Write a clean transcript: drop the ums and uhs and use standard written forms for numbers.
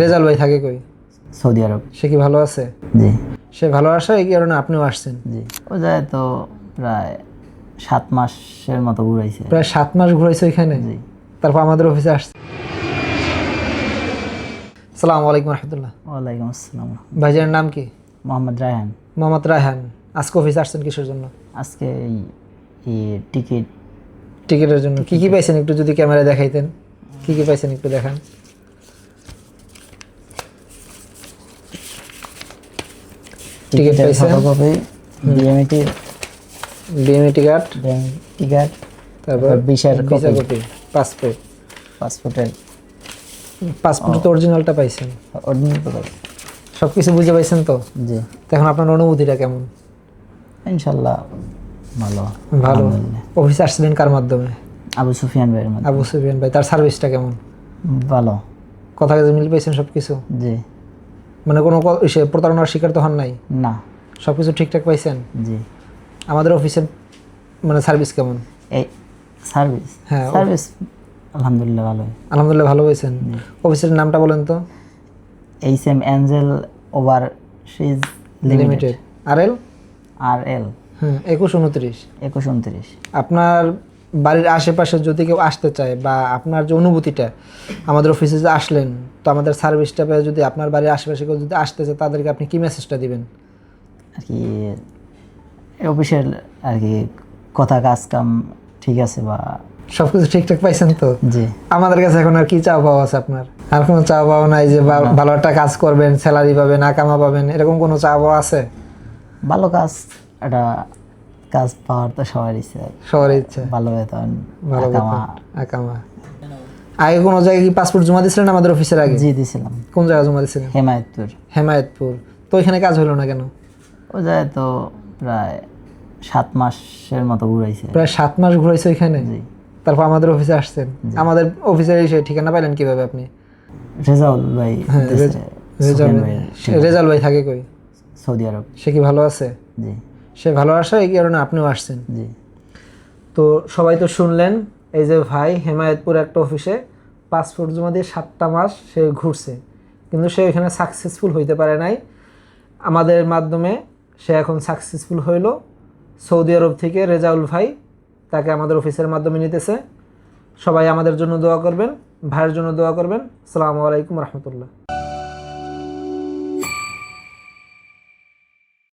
রেজাল ভাই থাকে কই? সৌদি আরব। সে কি ভালো আছে? জি। সে ভালো আসে এই কারণে আপনিও আসছেন? জি। ও যায় তো প্রায় 7 মাসের মতো ঘুরাইছে। প্রায় 7 মাস ঘুরাইছে ওইখানে? জি। তারপর আমাদের অফিসে আসছে। আসসালামু আলাইকুম রহমতুল্লাহ। ওয়ালাইকুম আসসালাম। ভাইজানের নাম কি? মোহাম্মদ রায়হান। মোহাম্মদ রায়হান। আজকে অফিসে আসছেন কিসের জন্য? আজকে এই টিকিট। টিকিটের জন্য। কি কি পাইছেন একটু যদি ক্যামেরায় দেখাইতেন? কি কি পাইছেন একটু দেখান। টিকিট পাইছেন, ফটোকপি, বিএমইটি কার্ড, টিকিট, তারপর ভিসার কপি, পাসপোর্ট। পাসপোর্ট তো অরিজিনালটা পাইছেন? অরিজিনাল তো পাইছি। সব কিছু বুঝে পাইছেন তো? জি। তো এখন আপনার অনুভূতিটা কেমন? ইনশাল্লাহ ভালো। ভালো। অফিসে আসছিলেন কার মাধ্যমে? আবু সুফিয়ান ভাইয়ের মাধ্যমে। আবু সুফিয়ান ভাই। তার সার্ভিসটা কেমন? ভালো। কথা কাজে মিল পাইছেন সব কিছু? জি। মানে কোনো প্রতারণার শিকার তো হন নাই? না। সব কিছু ঠিকঠাক পাইছেন? জি। আমাদের আমাদের অফিসের মানে সার্ভিস কেমন? এই সার্ভিস, হ্যাঁ, সার্ভিস আলহামদুলিল্লাহ ভালো। আলহামদুলিল্লাহ ভালো পাইছেন। অফিসের নামটা বলেন তো? HM Angel overseas limited. RL? RL. 2129। 2129। আপনার বাড়ির আশেপাশে যদি কেউ আসতে চায় বা আপনার যে অনুভূতিটা, আমাদের অফিসে যে আসলেন, তো আমাদের সার্ভিসটা পেয়ে যদি আপনার বাড়ির আশেপাশে কেউ যদি আসতে চায় তাদেরকে আপনি কি মেসেজটা দিবেন? আর কি অফিসের আর কি কথা কাজ কাম ঠিক আছে বা সব কিছু ঠিকঠাক পাইছেন তো? জি। আমাদের কাছে এখন আর কি চাওয়া পাওয়া আছে আপনার? আর কোনো চাওয়া পাওয়া নাই যে ভালো একটা কাজ করবেন, স্যালারি পাবেন, আকামা পাবেন, এরকম কোনো চাওয়া পাওয়া আছে? ভালো কাজ, একটা কাজ পাওয়ার তো সবার ইচ্ছা। সবার ইচ্ছা। ভালো বেতন, ভালো আকামা। আকামা। আগে কোনো জায়গায় কি পাসপোর্ট জমা দিয়েছিলেন আমাদের অফিসের আগে? জি দিছিলাম। কোন জায়গায় জমা দিয়েছিলেন? হেমায়তপুর। হেমায়তপুর। তো ওইখানে কাজ হলো না কেন? ও যায় তো প্রায় 7 মাসের মতো ঘুরাইছে। প্রায় 7 মাস ঘুরাইছে ওইখানে? জি। তারপর আমাদের অফিসে আসছেন? আমাদের অফিসের এসে ঠিকানা পাইলেন কিভাবে আপনি? রেজাউল ভাই। হ্যাঁ, রেজাল ভাই থাকে কই? সৌদি আরব। সে কি ভালো আছে? জি। সে ভালো আসে এই কারণে আপনিও আসছেন? জি। তো সবাই তো শুনলেন, এই যে ভাই হেমায়তপুর একটা অফিসে পাসপোর্ট জমা দিয়ে 7টা মাস সে ঘুরছে, কিন্তু সে এখানে সাকসেসফুল হইতে পারে নাই। আমাদের মাধ্যমে সে এখন সাকসেসফুল হইল। সৌদি আরব থেকে রেজাউল ভাই তাকে আমাদের অফিসের মাধ্যমে নিতেছে। সবাই আমাদের জন্য দোয়া করবেন, ভাইয়ের জন্য দোয়া করবেন। আসসালামু আলাইকুম রহমতুল্লাহ।